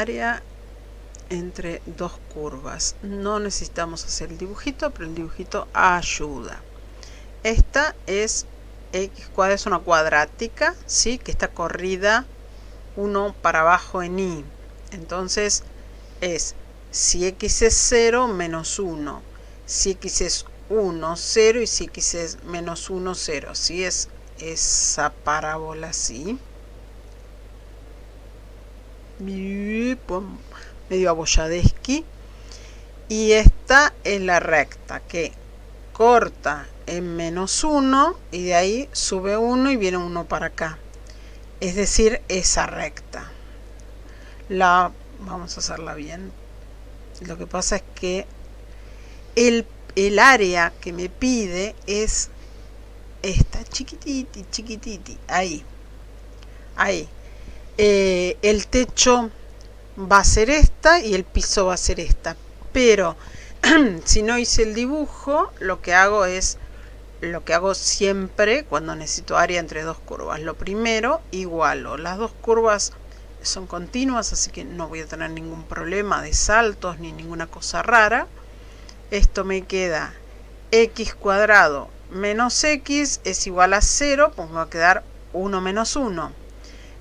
área entre dos curvas. No necesitamos hacer el dibujito, pero el dibujito ayuda. Esta es x cuadrada, es una cuadrática, ¿sí? Que está corrida 1 para abajo en y. Entonces es si x es 0, menos 1. Si x es 1, 0. Y si x es menos 1, 0. ¿Sí? Es esa parábola así. Medio abolladesqui. Y esta es la recta que corta en menos 1 y de ahí sube 1 y viene 1 para acá. Es decir, esa recta. Vamos a hacerla bien. Lo que pasa es que el área que me pide es esta, chiquititi, chiquititi, ahí. El techo va a ser esta y el piso va a ser esta. Pero si no hice el dibujo, lo que hago es lo que hago siempre cuando necesito área entre dos curvas. Lo primero, igualo. Las dos curvas son continuas, así que no voy a tener ningún problema de saltos ni ninguna cosa rara. Esto me queda x cuadrado menos x es igual a 0, pues me va a quedar 1 menos 1.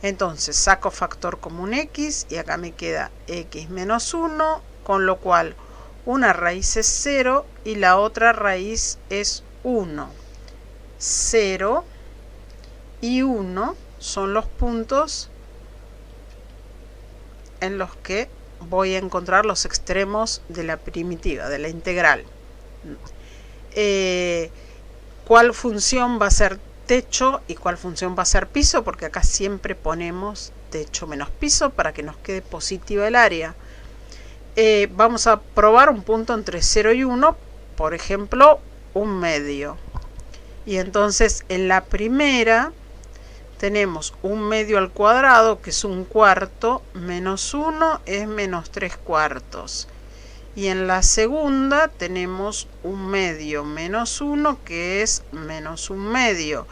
Entonces saco factor común x y acá me queda x menos 1, con lo cual una raíz es 0 y la otra raíz es 1. 0 y 1 son los puntos en los que voy a encontrar los extremos de la primitiva, de la integral. ¿Cuál función va a ser techo y cuál función va a ser piso? Porque acá siempre ponemos techo menos piso para que nos quede positiva el área. Vamos a probar un punto entre 0 y 1, por ejemplo, un medio. Y entonces en la primera tenemos un medio al cuadrado, que es un cuarto, menos 1 es menos 3 cuartos. Y en la segunda tenemos un medio menos 1, que es menos un medio.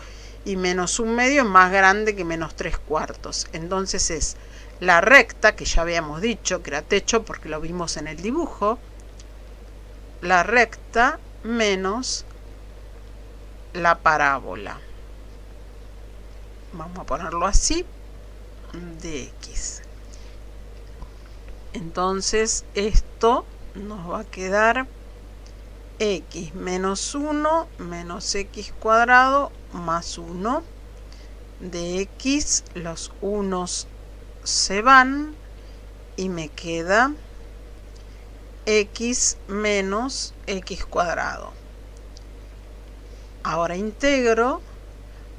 Y menos un medio es más grande que menos 3 cuartos. Entonces es la recta, que ya habíamos dicho que era techo porque lo vimos en el dibujo, la recta menos la parábola. Vamos a ponerlo así, de x. Entonces esto nos va a quedar x menos 1 menos x cuadrado más 1. De x los unos se van y me queda x menos x cuadrado. Ahora integro.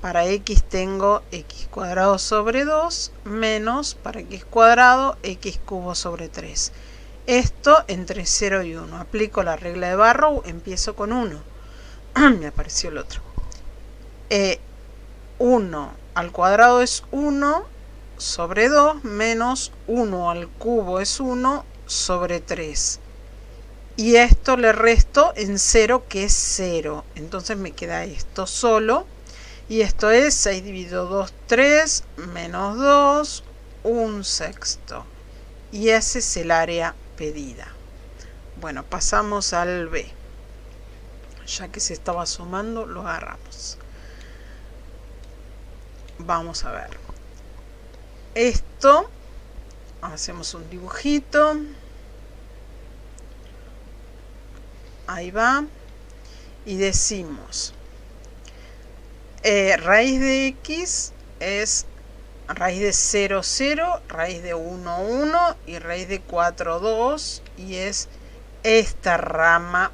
Para x tengo x cuadrado sobre 2 menos para x cuadrado x cubo sobre 3. Esto entre 0 y 1. Aplico la regla de Barrow, empiezo con 1. Me apareció el otro. 1 al cuadrado es 1 sobre 2 menos 1 al cubo es 1 sobre 3. Y esto le resto en 0, que es 0. Entonces me queda esto solo. Y esto es 6 dividido 2, 3, menos 2, 1/6. Y ese es el área pedida. Bueno, pasamos al B. Ya que se estaba sumando, lo agarramos. Vamos a ver. Esto, hacemos un dibujito. Ahí va. Y decimos... raíz de x es raíz de 0, 0, raíz de 1, 1 y raíz de 4, 2. Y es esta rama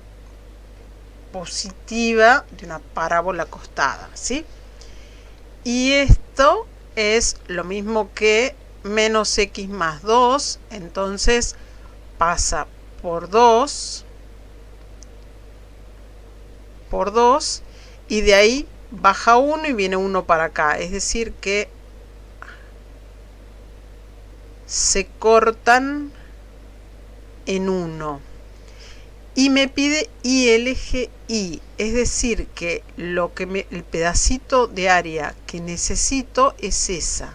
positiva de una parábola acostada, ¿sí? Y esto es lo mismo que menos x más 2. Entonces pasa por 2. Por 2. Y de ahí baja 1 y viene 1 para acá. Es decir que se cortan en 1. Y me pide y el eje y. Es decir que el pedacito de área que necesito es esa.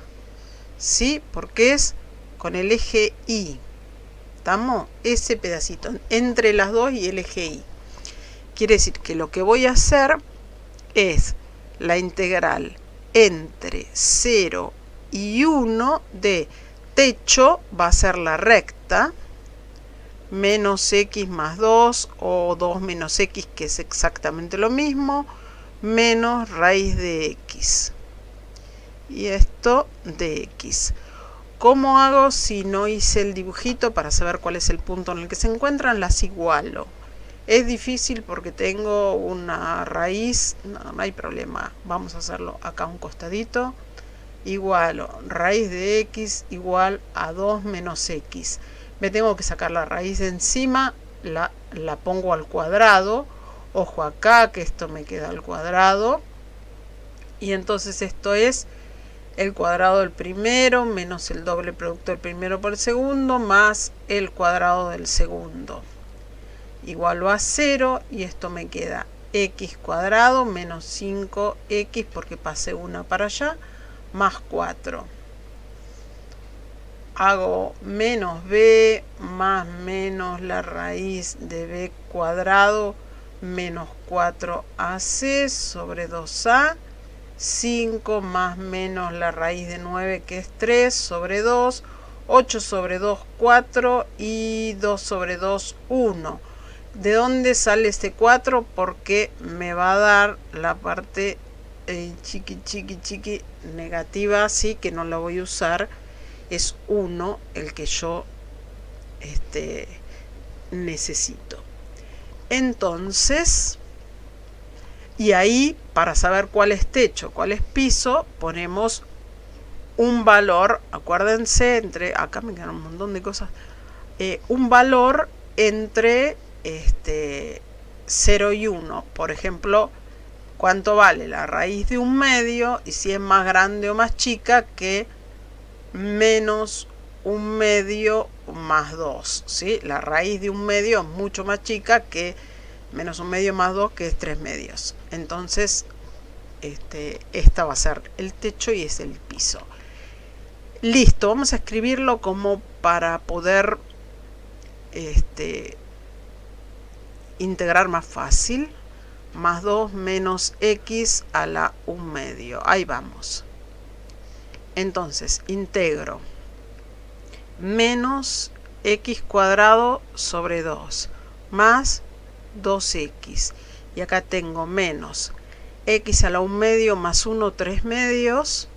¿Sí? Porque es con el eje Y. ¿Estamos? Ese pedacito, entre las dos y el eje Y. Quiere decir que lo que voy a hacer es la integral entre 0 y 1 de techo, va a ser la recta, menos x más 2 o 2 menos x, que es exactamente lo mismo, menos raíz de x. Y esto de x. ¿Cómo hago si no hice el dibujito para saber cuál es el punto en el que se encuentran? Las igualo. Es difícil porque tengo una raíz, no hay problema, vamos a hacerlo acá a un costadito. Igualo raíz de x igual a 2 menos x. Me tengo que sacar la raíz de encima, la pongo al cuadrado. Ojo acá que esto me queda al cuadrado. Y entonces esto es el cuadrado del primero menos el doble producto del primero por el segundo más el cuadrado del segundo. Igual a 0 y esto me queda x cuadrado menos 5x porque pasé una para allá más 4. Hago menos b más menos la raíz de b cuadrado menos 4ac sobre 2a. 5 más menos la raíz de 9 que es 3 sobre 2. 8 sobre 2, 4 y 2 sobre 2, 1. ¿De dónde sale este 4? Porque me va a dar la parte chiqui negativa, así que no la voy a usar. Es 1 el que yo necesito. Entonces, y ahí para saber cuál es techo, cuál es piso, ponemos un valor, acuérdense, acá me quedan un montón de cosas, un valor entre 0 y 1. Por ejemplo, ¿cuánto vale la raíz de 1/2? Y si es más grande o más chica que menos 1/2 más 2. ¿Sí? La raíz de 1/2 es mucho más chica que menos 1/2 más 2, que es 3/2. Entonces, esta va a ser el techo y es el piso. Listo, vamos a escribirlo como para poder integrar más fácil. Más 2 menos x a la 1/2. Ahí vamos. Entonces, integro menos x cuadrado sobre 2 más 2x. Y acá tengo menos x a la 1/2 más 1, 3/2.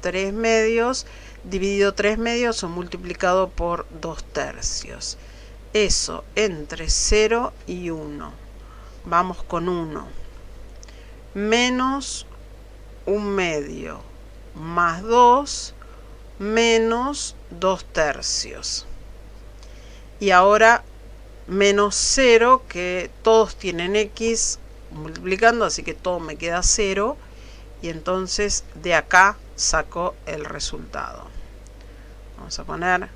3/2 dividido 3/2 o multiplicado por 2/3. Eso entre 0 y 1. Vamos con 1. Menos 1/2 más 2 menos 2/3. Y ahora menos 0, que todos tienen x multiplicando, así que todo me queda 0. Y entonces de acá saco el resultado. Vamos a poner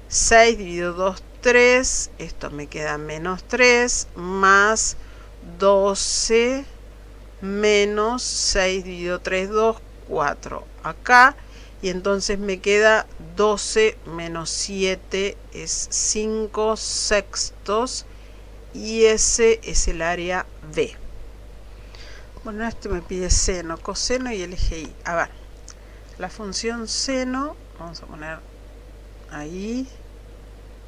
6 dividido 2, 3. Esto me queda menos 3 más 12 menos 6 dividido 3, 2, 4. Acá. Y entonces me queda 12 menos 7 es 5/6. Y ese es el área B. Bueno, este me pide seno, coseno y el eje Y. A ver, la función seno, vamos a poner ahí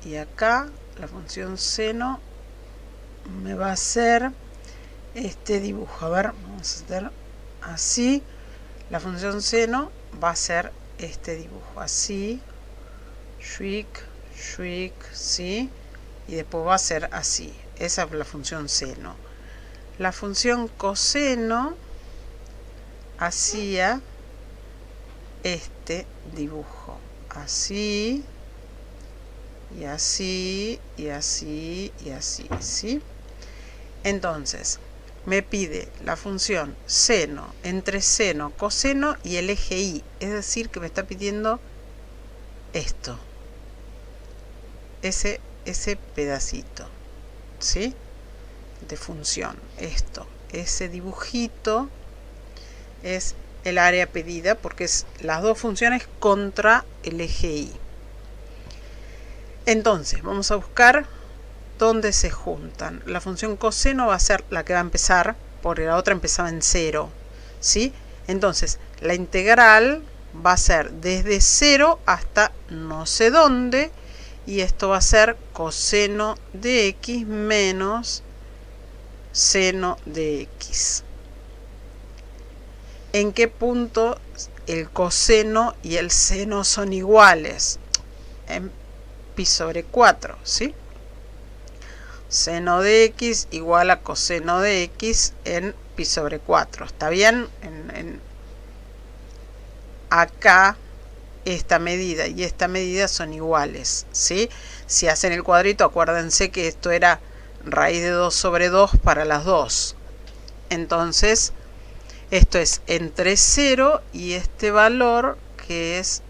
y acá. La función seno me va a hacer este dibujo. A ver, vamos a hacer así. La función seno va a ser este dibujo, así, shriek, ¿sí? Y después va a ser así. Esa es la función seno. La función coseno hacía este dibujo, así, y así, y así, y así, ¿sí? Entonces, me pide la función seno, entre seno, coseno y el eje Y. Es decir, que me está pidiendo esto, ese pedacito, ¿sí? De función, esto, ese dibujito es el área pedida porque es las dos funciones contra el eje Y. Entonces, vamos a buscar dónde se juntan. La función coseno va a ser la que va a empezar, porque la otra empezaba en 0, ¿sí? Entonces, la integral va a ser desde 0 hasta no sé dónde, y esto va a ser coseno de x menos seno de x. ¿En qué punto el coseno y el seno son iguales? En pi sobre 4, ¿sí? Seno de x igual a coseno de x en pi sobre 4. ¿Está bien? Acá esta medida y esta medida son iguales, ¿sí? Si hacen el cuadrito, acuérdense que esto era raíz de 2 sobre 2 para las dos. Entonces, esto es entre 0 y este valor que es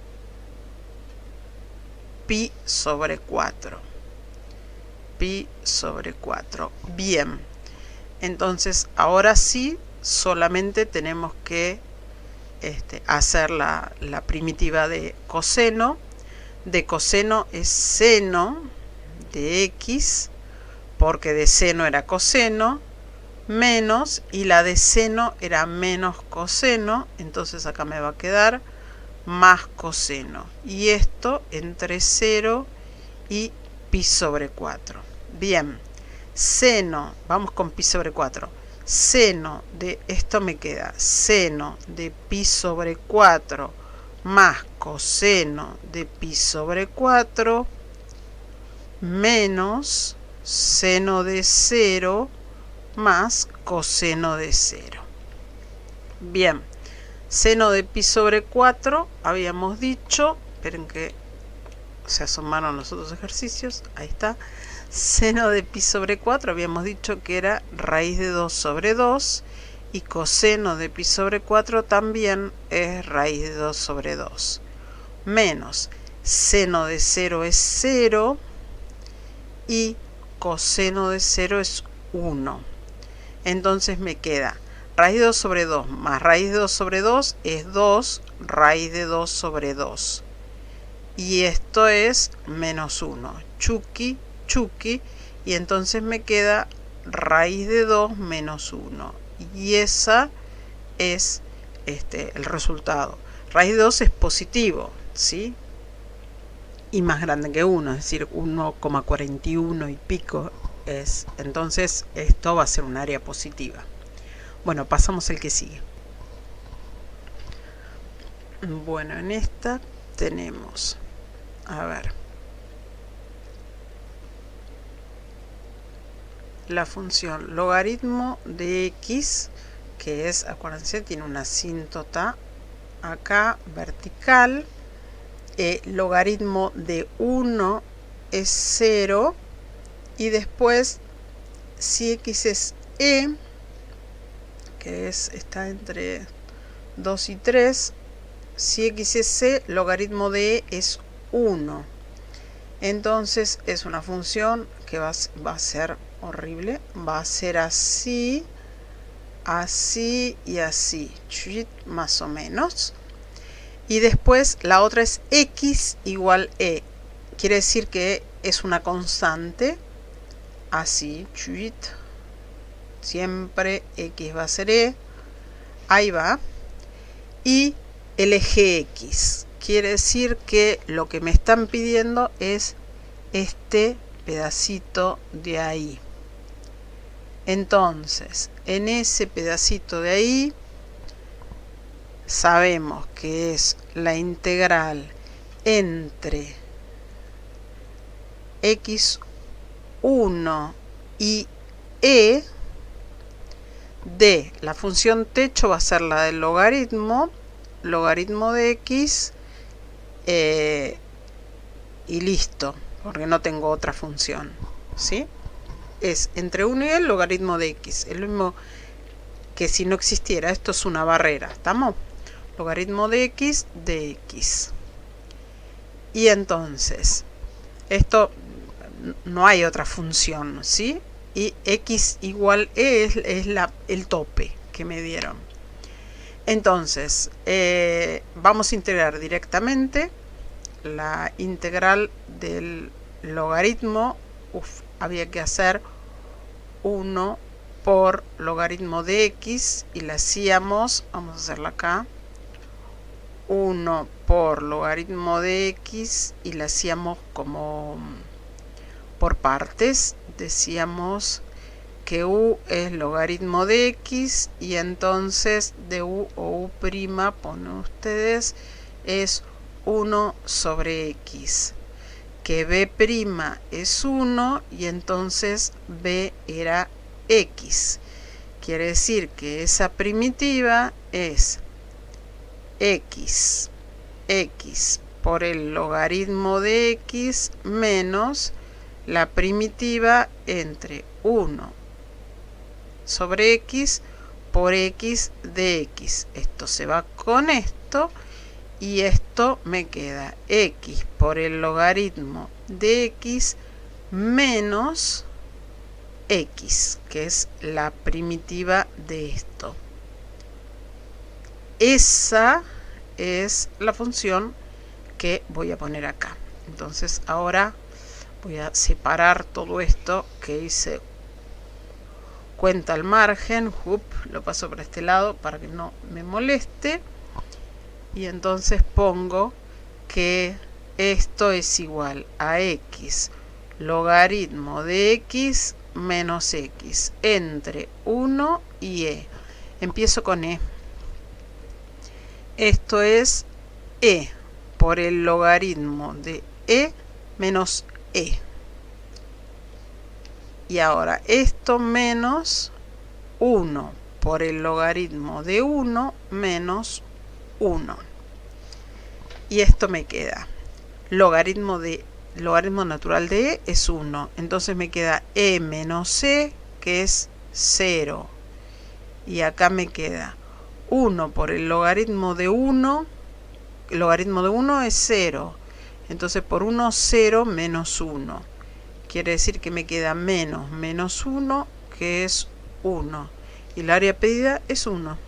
pi sobre 4. Pi sobre 4. Bien. Entonces, ahora sí, solamente tenemos que hacer la primitiva de coseno. De coseno es seno de x, porque de seno era coseno, menos, y la de seno era menos coseno, entonces acá me va a quedar más coseno. Y esto entre 0 y pi sobre 4. Bien, seno, vamos con pi sobre 4. Seno de, esto me queda, seno de pi sobre 4 más coseno de pi sobre 4 menos seno de 0 más coseno de 0. Bien, seno de pi sobre 4 habíamos dicho, esperen que se asomaron los otros ejercicios, ahí está. Seno de pi sobre 4 habíamos dicho que era raíz de 2 sobre 2, y coseno de pi sobre 4 también es raíz de 2 sobre 2, menos seno de 0 es 0 y coseno de 0 es 1. Entonces me queda raíz de 2 sobre 2 más raíz de 2 sobre 2 es 2 raíz de 2 sobre 2. Y esto es menos 1. Chuki, chuki. Y entonces me queda raíz de 2 menos 1. Y esa es el resultado. Raíz de 2 es positivo, ¿sí? Y más grande que 1, es decir, 1,41 y pico es. Entonces esto va a ser un área positiva. Bueno, pasamos al que sigue. Bueno, en esta tenemos, a ver, la función logaritmo de x, que es, acuérdense, tiene una asíntota acá vertical. Logaritmo de 1 es 0, y después si x es e, que está entre 2 y 3, si x es c, logaritmo de e es 1. Entonces es una función que va a ser horrible, va a ser así, así y así, más o menos. Y después la otra es x igual e, quiere decir que es una constante, así, siempre x va a ser e, ahí va. Y el eje x, quiere decir que lo que me están pidiendo es este pedacito de ahí. Entonces, en ese pedacito de ahí sabemos que es la integral entre x1 y e de la función techo, va a ser la del logaritmo de x, y listo, porque no tengo otra función, ¿sí? Es entre 1 y el logaritmo de x, es lo mismo que si no existiera, esto es una barrera, ¿estamos? Logaritmo de x. Y entonces, esto no hay otra función, ¿sí? Y x igual e es el tope que me dieron. Entonces, vamos a integrar directamente la integral del logaritmo, había que hacer 1 por logaritmo de x y la hacíamos, vamos a hacerla acá, 1 por logaritmo de x y la hacíamos como por partes. Decíamos que u es logaritmo de x y entonces de u o u', ponen ustedes, es 1 sobre x. Que b' es 1 y entonces b era x. Quiere decir que esa primitiva es x por el logaritmo de x menos la primitiva entre 1 sobre x por x de x. Esto se va con esto y esto me queda x por el logaritmo de x menos x, que es la primitiva de esto. Esa es la función que voy a poner acá. Entonces ahora voy a separar todo esto que hice cuenta al margen, lo paso por este lado para que no me moleste, y entonces pongo que esto es igual a x logaritmo de x menos x entre 1 y e. Empiezo con e. Esto es e por el logaritmo de e menos e. Y ahora esto menos 1 por el logaritmo de 1 menos 1. Y esto me queda logaritmo natural de e es 1. Entonces me queda e menos e, que es 0. Y acá me queda 1 por el logaritmo de 1. El logaritmo de 1 es 0. Entonces por 1, 0 menos 1. Quiere decir que me queda menos 1, que es 1. Y el área pedida es 1.